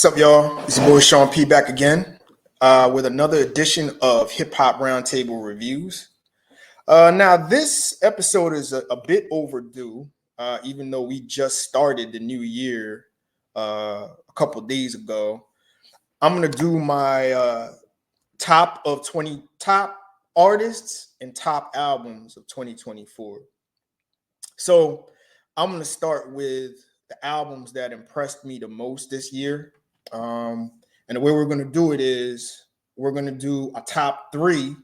What's up, y'all? It's your boy Sean P back again with another edition of Hip Hop Roundtable Reviews. Now, this episode is a bit overdue, even though we just started the new year a couple days ago. I'm gonna do my top artists and top albums of 2024. So I'm gonna start with the albums that impressed me the most this year. And the way we're going to do it is we're going to do a top three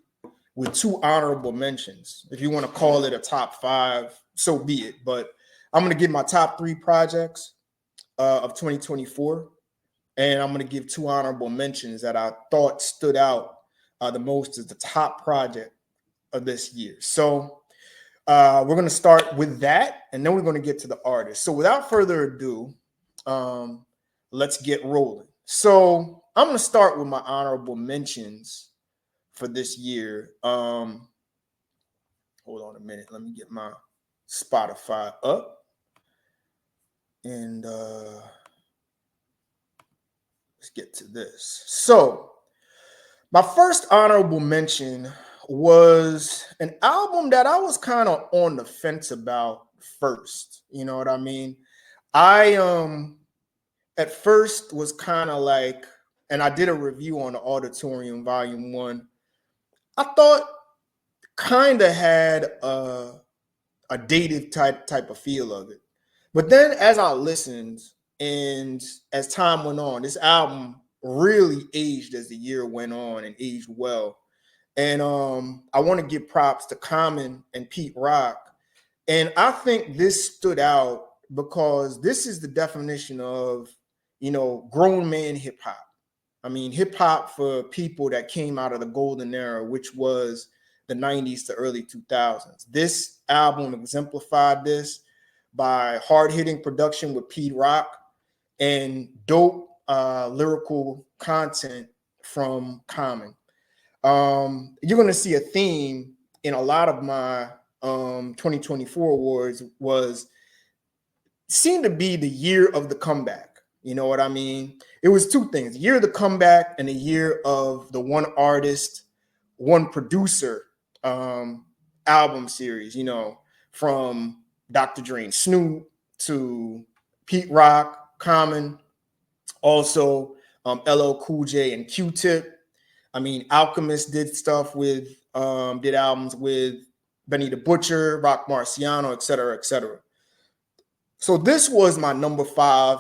with two honorable mentions. If you want to call it a top five, so be it. But I'm going to give my top three projects of 2024. And I'm going to give two honorable mentions that I thought stood out the most as the top project of this year. So we're going to start with that, and then we're going to get to the artist. So without further ado, let's get rolling. So I'm going to start with my honorable mentions for this year. Hold on a minute. Let me get my Spotify up. And let's get to this. So my first honorable mention was an album that I was kind of on the fence about first. You know what I mean? I at first was kind of like, and I did a review on the Auditorium Volume 1. I thought kind of had a dated type of feel of it. But then as I listened and as time went on, this album really aged as the year went on and aged well. And I want to give props to Common and Pete Rock. And I think this stood out because this is the definition of, grown man hip hop. I mean, hip hop for people that came out of the golden era, which was the 90s to early 2000s. This album exemplified this by hard-hitting production with Pete Rock and dope lyrical content from Common. You're going to see a theme in a lot of my 2024 awards seemed to be the year of the comeback. You know what I mean? It was two things: the year of the comeback and the year of the one artist, one producer album series. From Dr. Dre and Snoop to Pete Rock, Common, also LL Cool J and Q-Tip. I mean, Alchemist did stuff with, did albums with Benny the Butcher, Rock Marciano, et cetera, et cetera. So this was my number five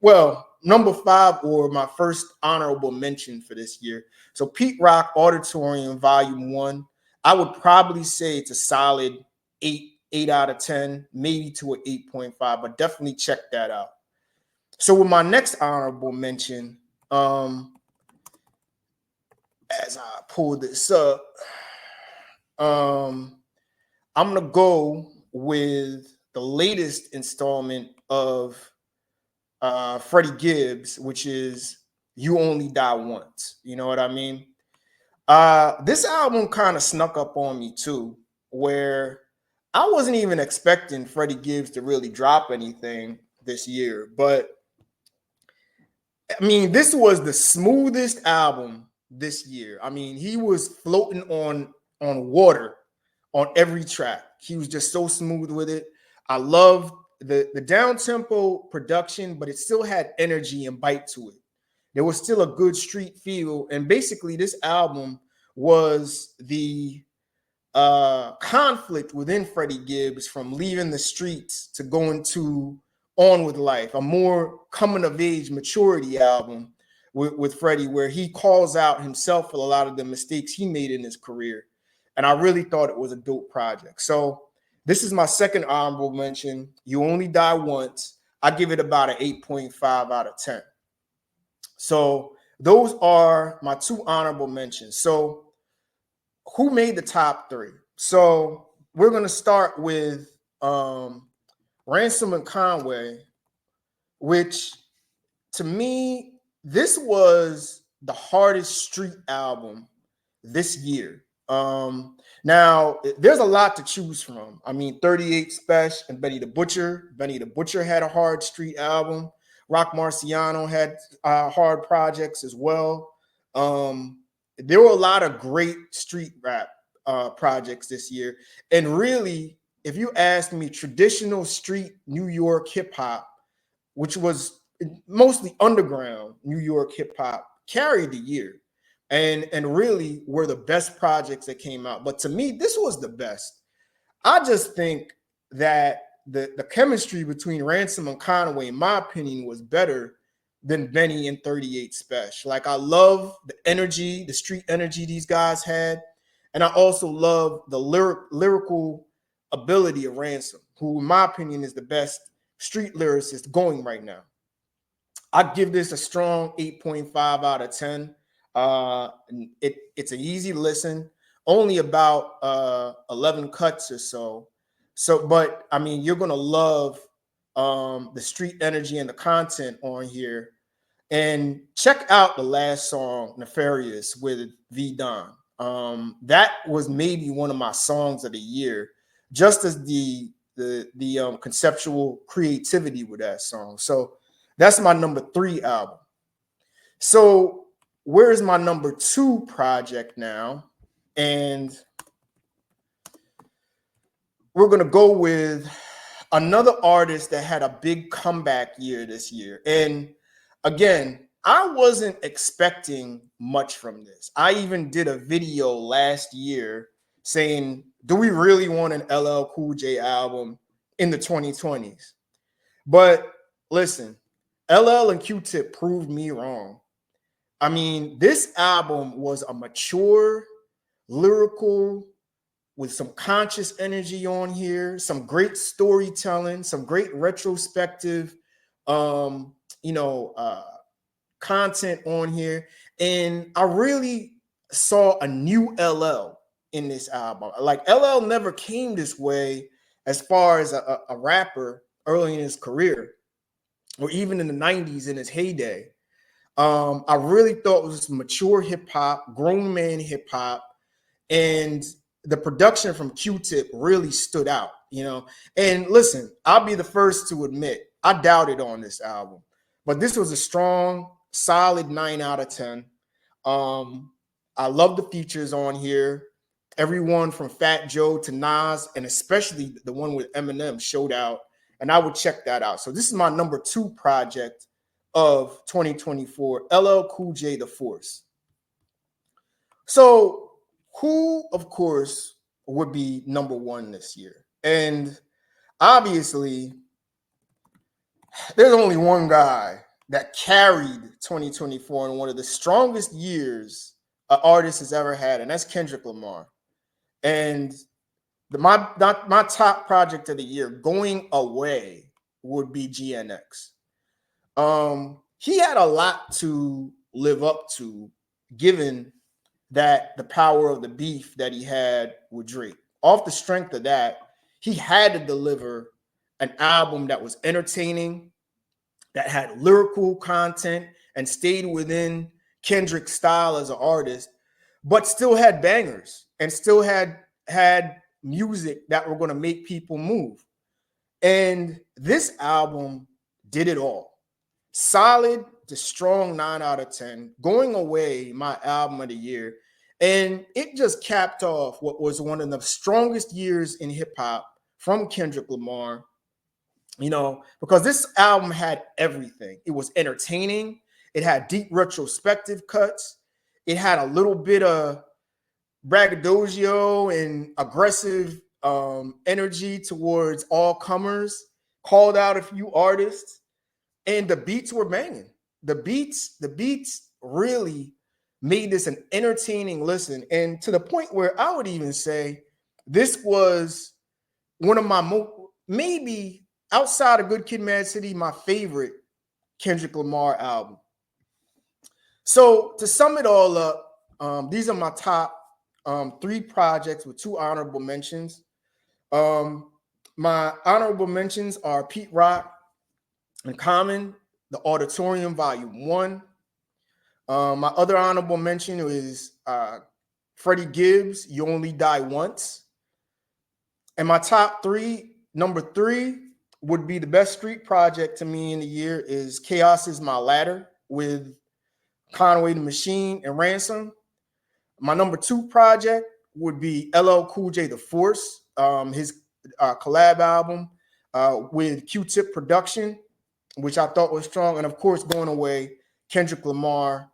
or my first honorable mention for this year. So Pete Rock, Auditorium Volume 1. I would probably say it's a solid 8 out of 10, maybe to an 8.5, but definitely check that out. So with my next honorable mention, as I pull this up, I'm going to go with the latest installment of Freddie Gibbs, which is You Only Die Once. You know what I mean? This album kind of snuck up on me too, where I wasn't even expecting Freddie Gibbs to really drop anything this year. But I mean, this was the smoothest album this year. I mean, he was floating on water on every track. He was just so smooth with it. I loved the down tempo production, but it still had energy and bite to it. There was still a good street feel, and basically, this album was the conflict within Freddie Gibbs from leaving the streets to going to On With Life, a more coming of age maturity album with Freddie, where he calls out himself for a lot of the mistakes he made in his career. And I really thought it was a dope project. So this is my second honorable mention. You Only Die Once. I give it about an 8.5 out of 10. So those are my two honorable mentions. So who made the top three? So we're going to start with Ransom and Conway, which to me, this was the hardest street album this year. Now, there's a lot to choose from. I mean, 38 Special and Benny the Butcher. Benny the Butcher had a hard street album. Rock Marciano had hard projects as well. There were a lot of great street rap projects this year. And really, if you ask me, traditional street New York hip hop, which was mostly underground New York hip hop, carried the year. And really were the best projects that came out. But to me, this was the best. I just think that the chemistry between Ransom and Conway, in my opinion, was better than Benny and 38 Special. Like, I love the energy, the street energy these guys had. And I also love the lyrical ability of Ransom, who, in my opinion, is the best street lyricist going right now. I give this a strong 8.5 out of 10. It's an easy listen, only about 11 cuts or so. But I mean, you're gonna love the street energy and the content on here. And check out the last song, Nefarious, with V Don. That was maybe one of my songs of the year, just as the conceptual creativity with that song. So that's my number 3 album. So where's my number 2 project now? And we're going to go with another artist that had a big comeback year this year. And again, I wasn't expecting much from this. I even did a video last year saying, do we really want an LL Cool J album in the 2020s? But listen, LL and Q-Tip proved me wrong. I mean, this album was a mature, lyrical, with some conscious energy on here, some great storytelling, some great retrospective, content on here. And I really saw a new LL in this album. Like, LL never came this way as far as a rapper early in his career, or even in the 90s in his heyday. I really thought it was mature hip hop, grown man hip hop, and the production from Q-Tip really stood out, you know. And listen, I'll be the first to admit, I doubted on this album, but this was a strong, solid 9 out of 10. I love the features on here. Everyone from Fat Joe to Nas, and especially the one with Eminem, showed out, and I would check that out. So this is my number 2 project of 2024, LL Cool J, The Force. So who, of course, would be number 1 this year? And obviously, there's only one guy that carried 2024 in one of the strongest years an artist has ever had, and that's Kendrick Lamar. And my top project of the year going away would be GNX. He had a lot to live up to, given that the power of the beef that he had with Drake. Off the strength of that, he had to deliver an album that was entertaining, that had lyrical content, and stayed within Kendrick's style as an artist, but still had bangers and still had music that were going to make people move. And this album did it all. Solid to strong 9 out of 10. Going away, my album of the year. And it just capped off what was one of the strongest years in hip hop from Kendrick Lamar, you know, because this album had everything. It was entertaining. It had deep retrospective cuts. It had a little bit of braggadocio and aggressive energy towards all comers, called out a few artists, and the beats were banging. The beats really made this an entertaining listen, and to the point where I would even say this was one of my maybe outside of Good Kid, Mad City, my favorite Kendrick Lamar album. So to sum it all up, these are my top 3 projects with 2 honorable mentions. My honorable mentions are Pete Rock and Common, The Auditorium, Volume 1. My other honorable mention is Freddie Gibbs, You Only Die Once. And my top 3, number 3 would be the best street project to me in the year is Chaos Is My Ladder with Conway the Machine and Ransom. My number 2 project would be LL Cool J The Force, his collab album with Q-Tip Production, which I thought was strong. And of course, going away, Kendrick Lamar,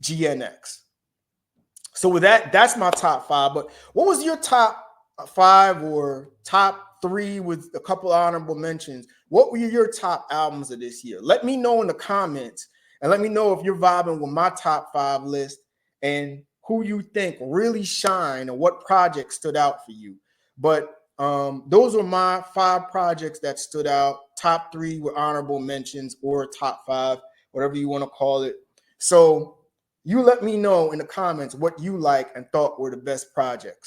GNX. So with that, that's my top 5. But what was your top 5 or top 3 with a couple honorable mentions? What were your top albums of this year? Let me know in the comments, and let me know if you're vibing with my top 5 list and who you think really shine and what projects stood out for you. But those are my 5 projects that stood out. Top 3 were honorable mentions, or top 5, whatever you want to call it. So you let me know in the comments what you like and thought were the best projects.